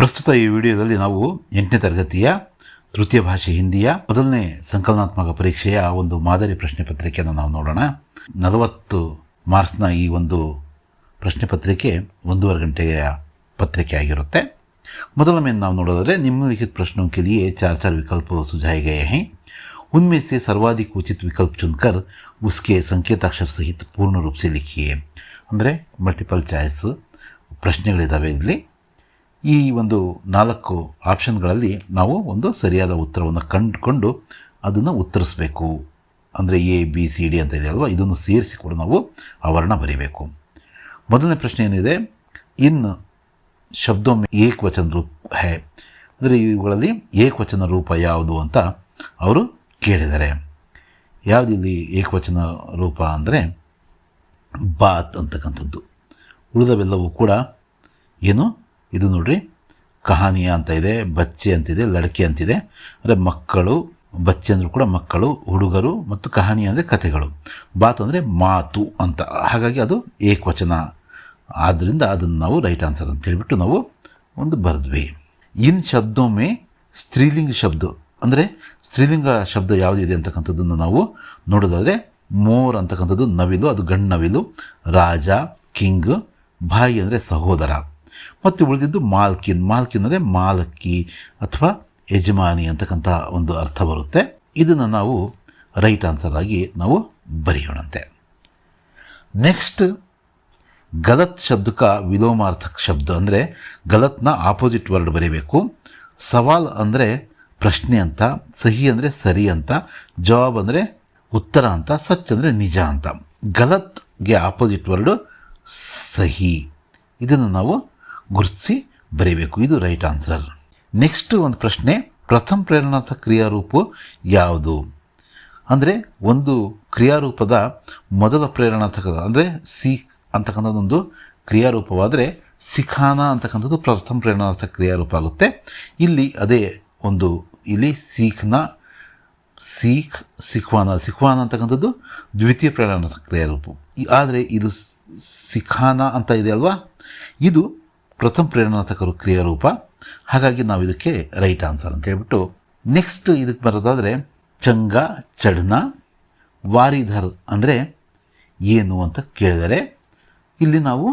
ಪ್ರಸ್ತುತ ಈ ವಿಡಿಯೋದಲ್ಲಿ ನಾವು 8ನೇ ತರಗತಿಯ ತೃತೀಯ ಭಾಷೆ ಹಿಂದಿಯ ಮೊದಲನೇ ಸಂಕಲನಾತ್ಮಕ ಪರೀಕ್ಷೆಯ ಒಂದು ಮಾದರಿ ಪ್ರಶ್ನೆ ಪತ್ರಿಕೆಯನ್ನು ನಾವು ನೋಡೋಣ. 40 ಮಾರ್ಕ್ಸ್ನ ಈ ಒಂದು ಪ್ರಶ್ನೆ ಪತ್ರಿಕೆ 1.5 ಗಂಟೆಯ ಪತ್ರಿಕೆ ಆಗಿರುತ್ತೆ. ಮೊದಲ में ನಾವು ನೋಡೋದಾದರೆ निम्नलिखित प्रश्नों के लिए 4 विकल्प सुझाए गए हैं. उनमें से सर्वाधिक उचित विकल्प चुनकर उसके संकेताक्षर सहित पूर्ण रूप से लिखिए. ಅಂದರೆ ಮಲ್ಟಿಪಲ್ ಚಾಯ್ಸ್ ಪ್ರಶ್ನೆಗಳಿದ್ದಾವೆ. ಇಲ್ಲಿ ಈ ಒಂದು 4 ಆಪ್ಷನ್ಗಳಲ್ಲಿ ನಾವು ಒಂದು ಸರಿಯಾದ ಉತ್ತರವನ್ನು ಕಂಡುಕೊಂಡು ಅದನ್ನು ಉತ್ತರಿಸಬೇಕು. ಅಂದರೆ ABCD ಅಂತ ಇದೆ ಅಲ್ವಾ, ಇದನ್ನು ಸೇರಿಸಿ ಕೂಡ ನಾವು ಅವರ್ಣ ಬರೀಬೇಕು. ಮೊದಲನೇ ಪ್ರಶ್ನೆ ಏನಿದೆ, ಇನ್ ಶಬ್ದೋ ಮೇ ಏಕವಚನ ರೂಪ ಹೈ, ಅಂದರೆ ಇವುಗಳಲ್ಲಿ ಏಕವಚನ ರೂಪ ಯಾವುದು ಅಂತ ಅವರು ಕೇಳಿದ್ದಾರೆ. ಯಾವುದಿಲ್ಲಿ ಏಕವಚನ ರೂಪ ಅಂದರೆ ಬಾತ್ ಅಂತಕ್ಕಂಥದ್ದು. ಉಳಿದವೆಲ್ಲವೂ ಕೂಡ ಏನು, ಇದು ನೋಡ್ರಿ, ಕಹಾನಿಯ ಅಂತ ಇದೆ, ಬಚ್ಚೆ ಅಂತಿದೆ, ಲಡಕೆ ಅಂತಿದೆ. ಅಂದರೆ ಮಕ್ಕಳು, ಬಚ್ಚೆ ಅಂದರೂ ಕೂಡ ಮಕ್ಕಳು, ಹುಡುಗರು, ಮತ್ತು ಕಹಾನಿ ಅಂದರೆ ಕಥೆಗಳು, ಬಾತ್ ಅಂದರೆ ಮಾತು ಅಂತ. ಹಾಗಾಗಿ ಅದು ಏಕವಚನ, ಆದ್ದರಿಂದ ಅದನ್ನು ನಾವು ರೈಟ್ ಆನ್ಸರ್ ಅಂತ ಹೇಳಿಬಿಟ್ಟು ನಾವು ಒಂದು ಬರೆದ್ವಿ. ಇನ್ ಶಬ್ದೊಮ್ಮೆ ಸ್ತ್ರೀಲಿಂಗ ಶಬ್ದ, ಅಂದರೆ ಸ್ತ್ರೀಲಿಂಗ ಶಬ್ದ ಯಾವುದಿದೆ ಅಂತಕ್ಕಂಥದ್ದನ್ನು ನಾವು ನೋಡೋದಾದರೆ ಮೋರ್ ಅಂತಕ್ಕಂಥದ್ದು ನವಿಲು, ಅದು ಗಂಡು ನವಿಲು. ರಾಜ, ಕಿಂಗ್, ಭಾಯಿ ಅಂದರೆ ಸಹೋದರ. ಮತ್ತು ಉಳಿದಿದ್ದು ಮಾಲ್ಕಿನ್. ಮಾಲ್ಕಿನ್ ಅಂದರೆ ಮಾಲಕ್ಕಿ ಅಥವಾ ಯಜಮಾನಿ ಅಂತಕ್ಕಂಥ ಒಂದು ಅರ್ಥ ಬರುತ್ತೆ. ಇದನ್ನು ನಾವು ರೈಟ್ ಆನ್ಸರ್ ಆಗಿ ನಾವು ಬರೆಯೋಣಂತೆ. ನೆಕ್ಸ್ಟ್, ಗಲತ್ ಶಬ್ದಕ ವಿಲೋಮಾರ್ಥಕ ಶಬ್ದ, ಅಂದರೆ ಗಲತ್ನ ಆಪೋಸಿಟ್ ವರ್ಡ್ ಬರೀಬೇಕು. ಸವಾಲ್ ಅಂದರೆ ಪ್ರಶ್ನೆ ಅಂತ, ಸಹಿ ಅಂದರೆ ಸರಿ ಅಂತ, ಜವಾಬ್ ಅಂದರೆ ಉತ್ತರ ಅಂತ, ಸಚ್ ಅಂದರೆ ನಿಜ ಅಂತ. ಗಲತ್ಗೆ ಆಪೋಸಿಟ್ ವರ್ಡು ಸಹಿ. ಇದನ್ನು ನಾವು ಗುರುತಿಸಿ ಬರೀಬೇಕು. ಇದು ರೈಟ್ ಆನ್ಸರ್. ನೆಕ್ಸ್ಟ್ ಒಂದು ಪ್ರಶ್ನೆ, ಪ್ರಥಮ ಪ್ರೇರಣಾರ್ಥಕ ಕ್ರಿಯಾರೂಪ ಯಾವುದು? ಅಂದರೆ ಒಂದು ಕ್ರಿಯಾರೂಪದ ಮೊದಲ ಪ್ರೇರಣಾರ್ಥಕ ಅಂದರೆ ಸೀಖ್ ಅಂತಕ್ಕಂಥದ್ದೊಂದು ಕ್ರಿಯಾರೂಪವಾದರೆ ಸಿಖಾನ ಅಂತಕ್ಕಂಥದ್ದು ಪ್ರಥಮ ಪ್ರೇರಣಾರ್ಥಕ ಕ್ರಿಯಾರೂಪ ಆಗುತ್ತೆ. ಇಲ್ಲಿ ಅದೇ ಒಂದು, ಇಲ್ಲಿ ಸೀಖ್ನ ಸೀಖ್, ಸಿಖ್ವಾನ ಅಂತಕ್ಕಂಥದ್ದು ದ್ವಿತೀಯ ಪ್ರೇರಣಾರ್ಥಕ ಕ್ರಿಯಾರೂಪ. ಆದರೆ ಇದು ಸಿಖಾನ ಅಂತ ಇದೆ ಅಲ್ವಾ, ಇದು ಪ್ರಥಮ ಪ್ರೇರಣಾರ್ಥಕ ಕ್ರಿಯಾರೂಪ. ಹಾಗಾಗಿ ನಾವು ಇದಕ್ಕೆ ರೈಟ್ ಆನ್ಸರ್ ಅಂತ ಹೇಳ್ಬಿಟ್ಟು, ನೆಕ್ಸ್ಟ್ ಇದಕ್ಕೆ ಬರೋದಾದರೆ ಚಂಗ, ಚಡ್ನ, ವಾರಿಧರ್ ಅಂದರೆ ಏನು ಅಂತ ಕೇಳಿದರೆ, ಇಲ್ಲಿ ನಾವು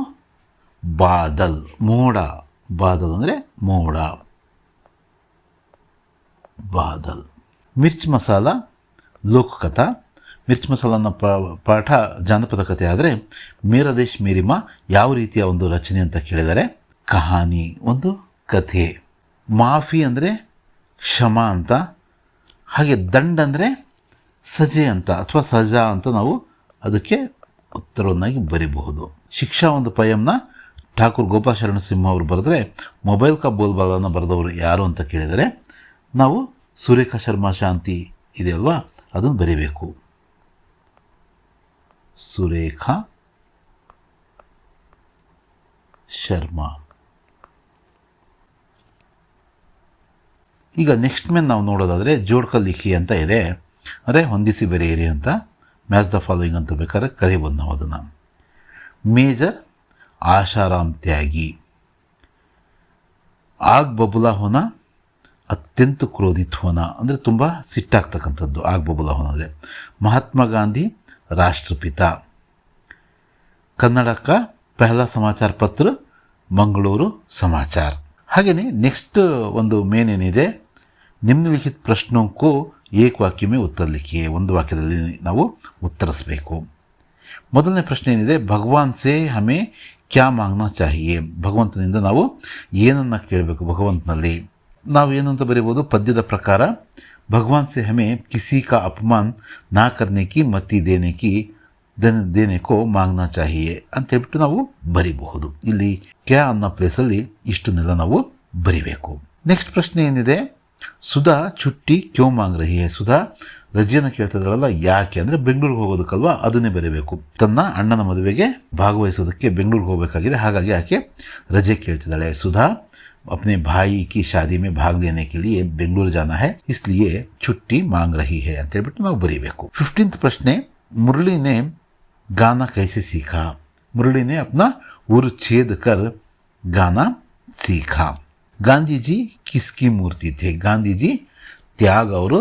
ಬಾದಲ್, ಮೋಡ, ಬಾದಲ್ ಅಂದರೆ ಮೋಡ, ಬಾದಲ್. ಮಿರ್ಚ್ ಮಸಾಲ ಲೋಕಕಥಾ. ಮಿರ್ಚ್ ಮಸಾಲನ ಪಾಠ ಜಾನಪದ ಕಥೆ ಆದರೆ ಮೇರಾ ದೇಶ್ ಮೇರಿ ಮಾ ಯಾವ ರೀತಿಯ ಒಂದು ರಚನೆ ಅಂತ ಕೇಳಿದರೆ ಕಹಾನಿ, ಒಂದು ಕಥೆ. ಮಾಫಿ ಅಂದರೆ ಕ್ಷಮ ಅಂತ. ಹಾಗೆ ದಂಡ್ ಅಂದರೆ ಸಜೆ ಅಂತ ಅಥವಾ ಸಜಾ ಅಂತ ನಾವು ಅದಕ್ಕೆ ಉತ್ತರವನ್ನಾಗಿ ಬರೀಬಹುದು. ಶಿಕ್ಷಾ ಒಂದು ಪಯಂನ ಠಾಕೂರ್ ಗೋಪಾಲಶರಣ ಸಿಂಹ ಅವರು ಬರೆದ್ರೆ ಮೊಬೈಲ್ ಕಾ ಬೋಲ್ಬಾಲನ ಬರೆದವರು ಯಾರು ಅಂತ ಕೇಳಿದರೆ ನಾವು ಸುರೇಖಾ ಶರ್ಮಾ ಶಾಂತಿ ಇದೆಯಲ್ವಾ, ಅದನ್ನು ಬರೀಬೇಕು. ಸುರೇಖಾ ಶರ್ಮಾ. ಈಗ ನೆಕ್ಸ್ಟ್ ಮೇಲೆ ನಾವು ನೋಡೋದಾದರೆ ಜೋಡ್ಕ ಲಿಖಿ ಅಂತ ಇದೆ, ಅಂದರೆ ಹೊಂದಿಸಿ ಬರೆಯಿರಿ ಅಂತ, ಮ್ಯಾಚ್ ದ ಫಾಲೋಯಿಂಗ್ ಅಂತ ಬೇಕಾದ್ರೆ ಕರೀಬೋದು ನಾವು ಅದನ್ನು. ಮೇಜರ್ ಆಶಾರಾಮ್ ತ್ಯಾಗಿ. ಆಗ್ ಬಬುಲಾ ಹೋನ ಅತ್ಯಂತ ಕ್ರೋಧಿತ್ ಹೋನ, ಅಂದರೆ ತುಂಬ ಸಿಟ್ಟಾಗ್ತಕ್ಕಂಥದ್ದು. ಆಗ್ ಬಬುಲಾ ಹೋನ ಅಂದರೆ ಮಹಾತ್ಮ ಗಾಂಧಿ ರಾಷ್ಟ್ರಪಿತ. ಕನ್ನಡಕ ಪಹಲ ಸಮಾಚಾರ ಪತ್ರ ಮಂಗಳೂರು ಸಮಾಚಾರ. ಹಾಗೆಯೇ ನೆಕ್ಸ್ಟ್ ಒಂದು ಮೇನ್ ಏನಿದೆ, ನಿಮ್ನಲಿಖಿತ ಪ್ರಶ್ನೋಕ್ಕೂ ಏಕ ವಾಕ್ಯ ಮೇ ಉತ್ತರ ಲಿಖಿಯೇ, ಒಂದು ವಾಕ್ಯದಲ್ಲಿ ನಾವು ಉತ್ತರಿಸಬೇಕು. ಮೊದಲನೇ ಪ್ರಶ್ನೆ ಏನಿದೆ, ಭಗವಾನ್ ಸೇ ಹಮೇ ಕ್ಯಾ ಮಾಂಗ್ನಾ ಚಾಹಿಯೇ. ಭಗವಂತನಿಂದ ನಾವು ಏನನ್ನು ಕೇಳಬೇಕು? ಭಗವಂತನಲ್ಲಿ ನಾವು ಏನಂತ ಬರೀಬೋದು, ಪದ್ಯದ ಪ್ರಕಾರ ಭಗವಾನ್ ಸೇ ಹಮೇ ಕಿಸಿ ಕಾ ಅಪಮಾನ್ ನಾ ಕರ್ನೆ ಕಿ ಮತಿ ದೇನೆ ಕೋ ಮಾಂಗ್ನಾ ಚಾಹಿಯೇ ಅಂತ ಹೇಳ್ಬಿಟ್ಟು ನಾವು ಬರಿಬಹುದು. ಇಲ್ಲಿ ಕ್ಯಾ ಅನ್ನೋ ಪ್ಲೇಸಲ್ಲಿ ಇಷ್ಟನ್ನೆಲ್ಲ ನಾವು ಬರಿಬೇಕು. ನೆಕ್ಸ್ಟ್ ಪ್ರಶ್ನೆ ಏನಿದೆ, ಸುಧಾ ಚುಟ್ಟಿ ಕ್ಯೋ ಮಾಂಗ್ ರಹಿ ಹೈ. ಸುಧಾ ರಜೆಯನ್ನು ಕೇಳ್ತಿದ್ರಲ್ಲ, ಯಾಕೆ ಅಂದರೆ ಬೆಂಗಳೂರಿಗೆ ಹೋಗೋದಕ್ಕಲ್ವಾ, ಅದನ್ನೇ ಬರೀಬೇಕು. ತನ್ನ ಅಣ್ಣನ ಮದುವೆಗೆ ಭಾಗವಹಿಸೋದಕ್ಕೆ ಬೆಂಗಳೂರಿಗೆ ಹೋಗಬೇಕಾಗಿದೆ, ಹಾಗಾಗಿ ಆಕೆ ರಜೆ ಕೇಳ್ತಿದ್ದಾಳೆ. ಸುಧಾ अपने भाई की शादी में भाग लेने के लिए बेंगलुरु जाना है, इसलिए छुट्टी मांग रही है ಅಂತ ಹೇಳ್ಬಿಟ್ಟು ನಾವು ಬರೀಬೇಕು. 15th ಪ್ರಶ್ನೆ, मुरली ने गाना कैसे सीखा. मुरली ने अपना उर छेद कर गाना सीखा. ಗಾಂಧೀಜಿ ಕಿಸ್ಕಿ ಮೂರ್ತಿ ಥೆ, ಗಾಂಧೀಜಿ ತ್ಯಾಗ ಅವರು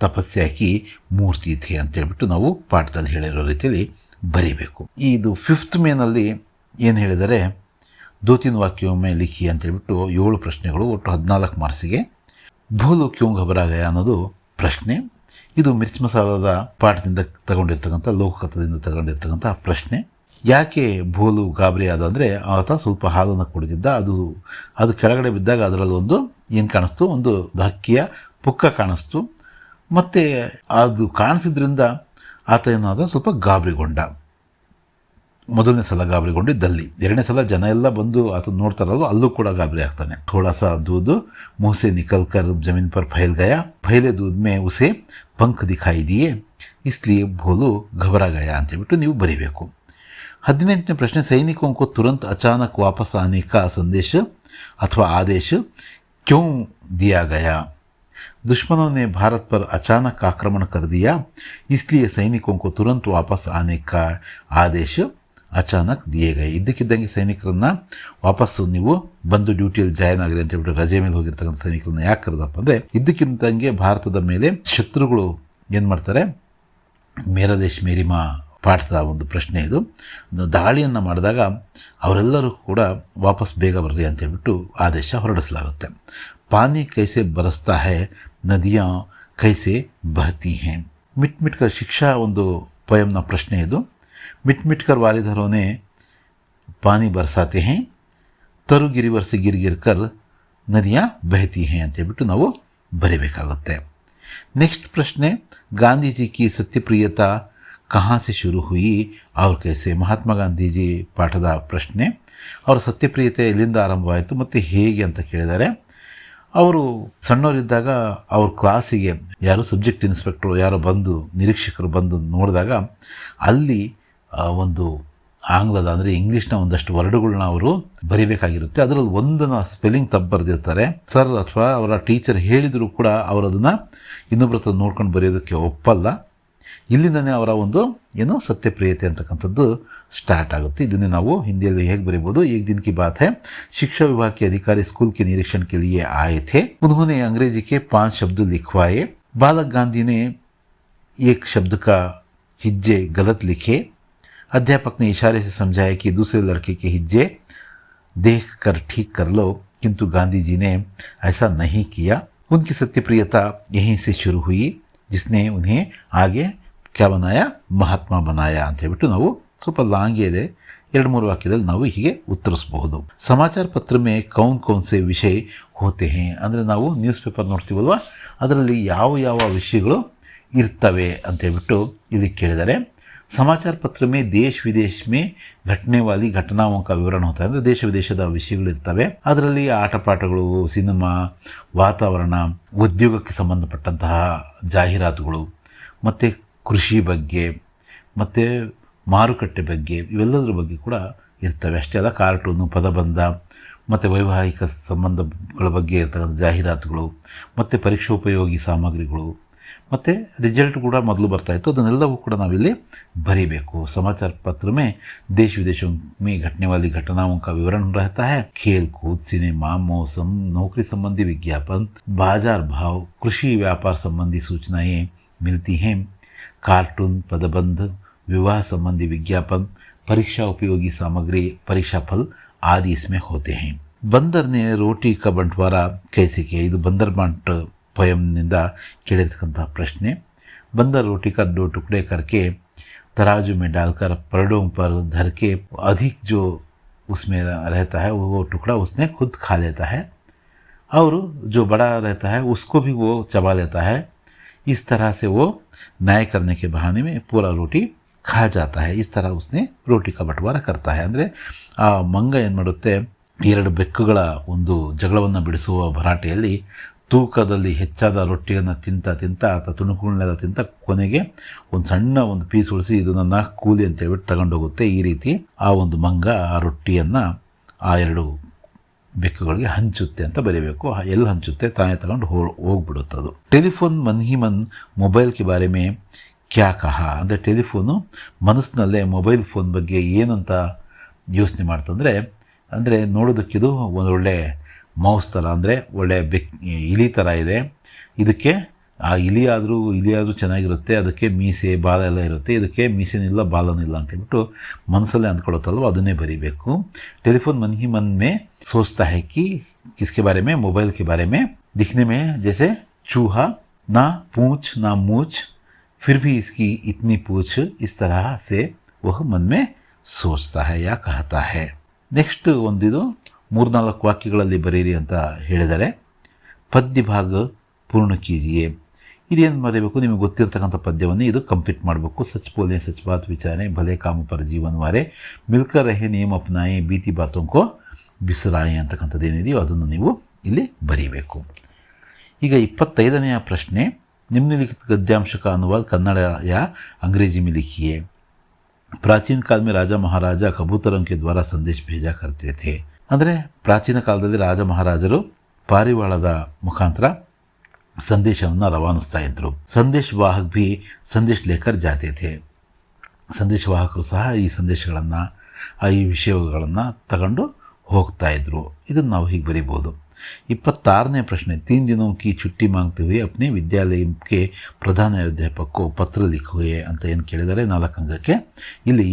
ತಪಸ್ಸೆ ಹಾಕಿ ಮೂರ್ತಿ ಥೆ ಅಂತೇಳ್ಬಿಟ್ಟು ನಾವು ಪಾಠದಲ್ಲಿ ಹೇಳಿರೋ ರೀತಿಯಲ್ಲಿ ಬರೀಬೇಕು. ಇದು 5th ಮೇನಲ್ಲಿ ಏನು ಹೇಳಿದರೆ, 2-3 ವಾಕ್ಯೋं में ಲಿಖಿ ಅಂತೇಳ್ಬಿಟ್ಟು 7 ಪ್ರಶ್ನೆಗಳು, ಒಟ್ಟು 14 ಮಾರ್ಕ್ಸಿಗೆ. ಭೂಲು ಕ್ಯೂ ಘಬರಾ ಗಯಾ ಅನ್ನೋದು ಪ್ರಶ್ನೆ. ಇದು ಮಿರ್ಚ್ ಮಸಾಲದ ಪಾಠದಿಂದ ತಗೊಂಡಿರ್ತಕ್ಕಂಥ, ಲೋಕಕಥದಿಂದ ತಗೊಂಡಿರ್ತಕ್ಕಂಥ ಪ್ರಶ್ನೆ. ಯಾಕೆ ಭೂಲು ಗಾಬರಿ ಆದ ಅಂದರೆ, ಆತ ಸ್ವಲ್ಪ ಹಾಲನ್ನು ಕುಡಿದಿದ್ದ, ಅದು ಕೆಳಗಡೆ ಬಿದ್ದಾಗ ಅದರಲ್ಲಿ ಒಂದು ಏನು ಕಾಣಿಸ್ತು, ಒಂದು ಹಕ್ಕಿಯ ಪುಕ್ಕ ಕಾಣಿಸ್ತು. ಮತ್ತು ಅದು ಕಾಣಿಸಿದ್ರಿಂದ ಆತ ಏನಾದ, ಸ್ವಲ್ಪ ಗಾಬರಿಗೊಂಡ. ಮೊದಲನೇ ಸಲ ಗಾಬರಿಗೊಂಡಿದ್ದಲ್ಲಿ, 2ನೇ ಸಲ ಜನ ಎಲ್ಲ ಬಂದು ಆತ ನೋಡ್ತಾರಲ್ವ, ಅಲ್ಲೂ ಕೂಡ ಗಾಬರಿ ಆಗ್ತಾನೆ. ಥೋಡಾ ಸಾ ದೂದ್ मुँह से निकल कर जमीन पर फैल गया, फैले दूध में उसे पंख दिखाई दिए, इसलिए भोलू घबरा गया ಅಂತೇಳ್ಬಿಟ್ಟು ನೀವು ಬರೀಬೇಕು. 18ನೇ ಪ್ರಶ್ನೆ, सैनिकों को तुरंत अचानक वापस आने का संदेश अथवा आदेश क्यों दिया गया? दुश्मनों ने भारत पर अचानक आक्रमण कर दिया, इसलिए सैनिकों को तुरंत वापस आने का आदेश ಅಚಾನಕ್ ದಿಯೇ ಗಯೆ. ಇದ್ದಕ್ಕಿದ್ದಂಗೆ ಸೈನಿಕರನ್ನು ವಾಪಸ್ಸು ನೀವು ಬಂದು ಡ್ಯೂಟಿಯಲ್ಲಿ ಜಾಯ್ನ್ ಆಗಿರಿ ಅಂತ ಹೇಳ್ಬಿಟ್ಟು ರಜೆ ಮೇಲೆ ಹೋಗಿರ್ತಕ್ಕಂಥ ಸೈನಿಕರನ್ನ ಯಾಕೆ ಕರೆದಪ್ಪ ಅಂದರೆ, ಇದ್ದಕ್ಕಿದ್ದಂಗೆ ಭಾರತದ ಮೇಲೆ ಶತ್ರುಗಳು ಏನು ಮಾಡ್ತಾರೆ, ಮೇರಾ ದೇಶ್ ಮೇರಿ ಮಾ ಪಾಠದ ಒಂದು ಪ್ರಶ್ನೆ ಇದು, ದಾಳಿಯನ್ನು ಮಾಡಿದಾಗ ಅವರೆಲ್ಲರೂ ಕೂಡ ವಾಪಸ್ ಬೇಗ ಬರಲಿ ಅಂತೇಳ್ಬಿಟ್ಟು ಆದೇಶ ಹೊರಡಿಸಲಾಗುತ್ತೆ. ಪಾನಿ ಕೈಸೆ ಬರಸ್ತಾ ಹೈ, ನದಿಯಾ ಕೈಸೆ ಬಹತಿ ಹೈ. ಮಿಟ್ ಮಿಟ್ಕರ್ ಶಿಕ್ಷಾ ಒಂದು ಪೊಯಮ್ನ ಪ್ರಶ್ನೆ ಇದು. मिट मिट कर वालिधरों ने पानी बरसाते हैं, तरु गिरिवर से गिर गिर कर नदियाँ बहती हैं ಅಂತೇಳ್ಬಿಟ್ಟು ನಾವು ಬರೀಬೇಕಾಗುತ್ತೆ. नेक्स्ट प्रश्न, गांधी जी की सत्यप्रियता कहाँ से शुरू हुई और कैसे? ಮಹಾತ್ಮ ಗಾಂಧೀಜಿ ಪಾಠದ ಪ್ರಶ್ನೆ. ಅವರ ಸತ್ಯಪ್ರಿಯತೆ ಎಲ್ಲಿಂದ ಆರಂಭವಾಯಿತು ಮತ್ತು ಹೇಗೆ ಅಂತ ಕೇಳಿದ್ದಾರೆ. ಅವರು ಸಣ್ಣವರಿದ್ದಾಗ ಅವ್ರ ಕ್ಲಾಸಿಗೆ ಯಾರು ಸಬ್ಜೆಕ್ಟ್ ಇನ್ಸ್ಪೆಕ್ಟ್ರು ಯಾರೋ ಬಂದು, ನಿರೀಕ್ಷಕರು ಬಂದು ನೋಡಿದಾಗ ಅಲ್ಲಿ ಒಂದು ಆಂಗ್ಲದ ಅಂದರೆ ಇಂಗ್ಲೀಷ್ನ ಒಂದಷ್ಟು ವರ್ಡ್ಗಳನ್ನ ಅವರು ಬರೀಬೇಕಾಗಿರುತ್ತೆ. ಅದರಲ್ಲಿ ಒಂದನ್ನು ಸ್ಪೆಲ್ಲಿಂಗ್ ತಪ್ಪು ಬರೆದಿರ್ತಾರೆ. ಸರ್ ಅಥವಾ ಅವರ ಟೀಚರ್ ಹೇಳಿದರೂ ಕೂಡ ಅವರು ಅದನ್ನು ಇನ್ನೊಬ್ಬರ ಹತ್ರ ನೋಡ್ಕೊಂಡು ಬರೆಯೋದಕ್ಕೆ ಒಪ್ಪಲ್ಲ. ಇಲ್ಲಿಂದನೇ ಅವರ ಒಂದು ಏನು ಸತ್ಯಪ್ರಿಯತೆ ಅಂತಕ್ಕಂಥದ್ದು ಸ್ಟಾರ್ಟ್ ಆಗುತ್ತೆ. ಇದನ್ನೇ ನಾವು ಹಿಂದಿಯಲ್ಲಿ ಹೇಗೆ ಬರೀಬೋದು, एक दिन की बात है, शिक्षा विभाग के अधिकारी स्कूल के निरीक्षण के लिए आए थे, उन्होंने अंग्रेजी के 5 शब्द लिखवाए, बालक गांधी ने एक शब्द का हिज्जे गलत लिखे, अध्यापक ने इशारे से समझाया कि दूसरे लड़के के हिज्जे देख कर ठीक कर लो, किंतु गांधी जी ने ऐसा नहीं किया. उनकी सत्यप्रियता यहीं से शुरू हुई, जिसने उन्हें आगे क्या बनाया, महात्मा बनाया ಅಂತ ಹೇಳ್ಬಿಟ್ಟು ನಾವು ಸ್ವಲ್ಪ ಲಾಂಗ್ ಇದೆ, 2-3 ವಾಕ್ಯದಲ್ಲಿ ನಾವು ಹೀಗೆ ಉತ್ತರಿಸಬಹುದು. ಸಮಾಚಾರ ಪತ್ರ ಮೇ ಕೌನ್ ಕೌನ್ ಸೆ ವಿಷಯ ಹೋತೆ ಹೇ ಅಂದರೆ, ನಾವು ನ್ಯೂಸ್ ಪೇಪರ್ ನೋಡ್ತೀವಲ್ವ, ಅದರಲ್ಲಿ ಯಾವ ಯಾವ ವಿಷಯಗಳು ಇರ್ತವೆ ಅಂತೇಳ್ಬಿಟ್ಟು ಇಲ್ಲಿ ಕೇಳಿದ್ದಾರೆ. समाचार पत्र में देश विदेश में घटने वाली घटनाओं का विवरण होता है. ಅಂದರೆ ದೇಶ ವಿದೇಶದ ವಿಷಯಗಳಿರ್ತವೆ. ಅದರಲ್ಲಿ ಆಟಪಾಠಗಳು, ಸಿನಿಮಾ, ವಾತಾವರಣ, ಉದ್ಯೋಗಕ್ಕೆ ಸಂಬಂಧಪಟ್ಟಂತಹ ಜಾಹೀರಾತುಗಳು, ಮತ್ತು ಕೃಷಿ ಬಗ್ಗೆ, ಮತ್ತು ಮಾರುಕಟ್ಟೆ ಬಗ್ಗೆ, ಇವೆಲ್ಲದರ ಬಗ್ಗೆ ಕೂಡ ಇರ್ತವೆ. ಅಷ್ಟೇ ಅಲ್ಲ, ಕಾರ್ಟೂನು, ಪದಬಂಧ, ಮತ್ತು ವೈವಾಹಿಕ ಸಂಬಂಧಗಳ ಬಗ್ಗೆ ಇರ್ತಕ್ಕಂಥ ಜಾಹೀರಾತುಗಳು, ಮತ್ತು ಪರೀಕ್ಷೋಪಯೋಗಿ ಸಾಮಗ್ರಿಗಳು, ಮತ್ತು ರಿಸಲ್ಟ್ ಕೂಡ ಮೊದಲು ಬರ್ತಾಯಿತ್ತು. ಅದನ್ನೆಲ್ಲವೂ ಕೂಡ ನಾವಿಲ್ಲಿ ಬರೀಬೇಕು. समाचार पत्र में देश विदेशों में घटने वाली घटनाओं का विवरण रहता है. खेल कूद, सिनेमा, मौसम, नौकरी संबंधी विज्ञापन, बाजार भाव, कृषि व्यापार संबंधी सूचनाएं मिलती हैं. कार्टून, पदबंध, विवाह संबंधी विज्ञापन, परीक्षा उपयोगी सामग्री, परीक्षा फल आदि इसमें होते हैं. बंदर ने रोटी का बंटवारा कैसे किया? ಇದು ಬಂದರ್ ಬಾಂಟ್ ಪೊಯಮ್ನಿಂದ ಕೇಳಿರ್ತಕ್ಕಂಥ ಪ್ರಶ್ನೆ. बंदर रोटी का 2 टुकड़े करके तराजू में डालकर पलड़ों पर धर के अधिक जो उसमें रहता है वो टुकड़ा उसने खुद खा लेता है, और जो बड़ा रहता है उसको भी वो चबा लेता है. इस तरह से वो न्याय करने के बहाने में पूरा रोटी खा जाता है. इस तरह उसने रोटी का बंटवारा करता है. ಅಂದರೆ ಆ ಮಂಗ ಏನು ಮಾಡುತ್ತೆ, 2 ಬೆಕ್ಕುಗಳ ಒಂದು ಜಗಳವನ್ನು ಬಿಡಿಸುವ ಭರಾಟೆಯಲ್ಲಿ ತೂಕದಲ್ಲಿ ಹೆಚ್ಚಾದ ರೊಟ್ಟಿಯನ್ನು ತಿಂತ ಆತ ತುಣುಕುಗಳನ್ನೆಲ್ಲ ತಿಂತ ಕೊನೆಗೆ ಒಂದು ಸಣ್ಣ ಒಂದು ಪೀಸ್ ಉಳಿಸಿ ಇದು ನನ್ನ ಕೂಲಿ ಅಂತ ಹೇಳ್ಬಿಟ್ಟು ತಗೊಂಡೋಗುತ್ತೆ. ಈ ರೀತಿ ಆ ಒಂದು ಮಂಗ ಆ ರೊಟ್ಟಿಯನ್ನು ಆ 2 ಬೆಕ್ಕುಗಳಿಗೆ ಹಂಚುತ್ತೆ ಅಂತ ಬರೀಬೇಕು. ಎಲ್ಲಿ ಹಂಚುತ್ತೆ, ತಾನೇ ತಗೊಂಡು ಹೋಗ್ಬಿಡುತ್ತದು. ಟೆಲಿಫೋನ್ ಮನ್ ಹಿ ಮನ್ ಮೊಬೈಲ್ ಕೆ ಬಾರೆ ಮೇ ಕ್ಯಾ ಕಹಾ ಅಂದರೆ, ಟೆಲಿಫೋನು ಮನಸ್ಸಿನಲ್ಲೇ ಮೊಬೈಲ್ ಫೋನ್ ಬಗ್ಗೆ ಏನಂತ ಯೋಚನೆ ಮಾಡ್ತಂದರೆ, ಅಂದರೆ ನೋಡೋದಕ್ಕಿದು ಒಂದೊಳ್ಳೆ ಮೌಸ್ ಥರ, ಅಂದರೆ ಒಳ್ಳೆ ಇಲಿ ಥರ ಇದೆ. ಇದಕ್ಕೆ ಆ ಇಲಿಯಾದರೂ ಚೆನ್ನಾಗಿರುತ್ತೆ, ಅದಕ್ಕೆ ಮೀಸೆ ಬಾಲ ಎಲ್ಲ ಇರುತ್ತೆ, ಇದಕ್ಕೆ ಮೀಸೆನಿಲ್ಲ ಬಾಲನಿಲ್ಲ ಅಂತೇಳ್ಬಿಟ್ಟು ಮನಸ್ಸಲ್ಲೇ ಅಂದ್ಕೊಳುತ್ತಲ್ವ, ಅದನ್ನೇ ಬರೀಬೇಕು. ಟೆಲಿಫोन मन ही मन में सोचता है कि किसके बारे में, मोबाइल के बारे में, दिखने में जैसे चूहा, ना पूंछ ना मूछ, फिर भी इसकी इतनी पूछ, इस तरह से वह मन में सोचता है या कहता है. ನೆಕ್ಸ್ಟ್ ಒಂದಿದು 3-4 ವಾಕ್ಯಗಳಲ್ಲಿ ಬರೀರಿ ಅಂತ ಹೇಳಿದರೆ, ಪದ್ಯ ಭಾಗ ಪೂರ್ಣ ಕೀಜಿಯೇ. ಇದೇನು ಬರೀಬೇಕು, ನಿಮಗೆ ಗೊತ್ತಿರ್ತಕ್ಕಂಥ ಪದ್ಯವನ್ನು ಇದು ಕಂಪ್ಲೀಟ್ ಮಾಡಬೇಕು. ಸಚ್ ಬೋಲೆ ಸಚ್ ಬಾತ್ ವಿಚಾರೆ, ಭಲೆ ಕಾಮ ಪರ ಜೀವನ ವಾರೆ, ಮಿಲ್ಕರ್ ರಹೆ ನಿಯಮ ಅಪ್ನಾಯೆ, ಬೀತಿ ಬಾತೋಂಕೋ ಬಿಸಿರಾಯಿ ಅಂತಕ್ಕಂಥದ್ದು ಏನಿದೆಯೋ ಅದನ್ನು ನೀವು ಇಲ್ಲಿ ಬರೀಬೇಕು. ಈಗ 25ನೇ ಪ್ರಶ್ನೆ, निम्नलिखित गद्यांश का अनुवाद कन्नड़ या अंग्रेजी में लिखिए. प्राचीन काल में राजा महाराजा कबूतरों के द्वारा संदेश भेजा करते थे. ಅಂದರೆ ಪ್ರಾಚೀನ ಕಾಲದಲ್ಲಿ ರಾಜ ಮಹಾರಾಜರು ಪಾರಿವಾಳದ ಮುಖಾಂತರ ಸಂದೇಶವನ್ನು ರವಾನಿಸ್ತಾ ಇದ್ದರು. ಸಂದೇಶ ವಾಹಕ್ ಭಿ ಸಂದೇಶ ಲೇಕರ್ ಜಾತೆ ಥೇ. ಸಂದೇಶವಾಹಕರು ಸಹ ಈ ಸಂದೇಶಗಳನ್ನು, ಈ ವಿಷಯಗಳನ್ನು ತಗೊಂಡು ಹೋಗ್ತಾ ಇದ್ದರು. ಇದನ್ನು ನಾವು ಹೀಗೆ ಬರೀಬೋದು. 26ನೇ ಪ್ರಶ್ನೆ, 3 ದಿನों की छुट्टी मांगते हुए अपने विद्यालय के प्रधानाध्यापक को पत्र लिखುವೆ ಅಂತ ಏನು ಕೇಳಿದರೆ 4 ಅಂಕಕ್ಕೆ. ಇಲ್ಲಿ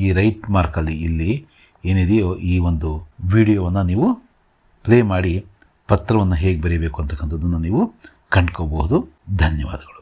ಈ ರೈಟ್ ಮಾರ್ಕಲ್ಲಿ ಇಲ್ಲಿ ಏನಿದೆಯೋ ಈ ಒಂದು ವಿಡಿಯೋವನ್ನು ನೀವು ಪ್ಲೇ ಮಾಡಿ ಪತ್ರವನ್ನು ಹೇಗೆ ಬರೀಬೇಕು ಅಂತಕ್ಕಂಥದ್ದನ್ನು ನೀವು ಕಂಡ್ಕೋಬಹುದು. ಧನ್ಯವಾದಗಳು.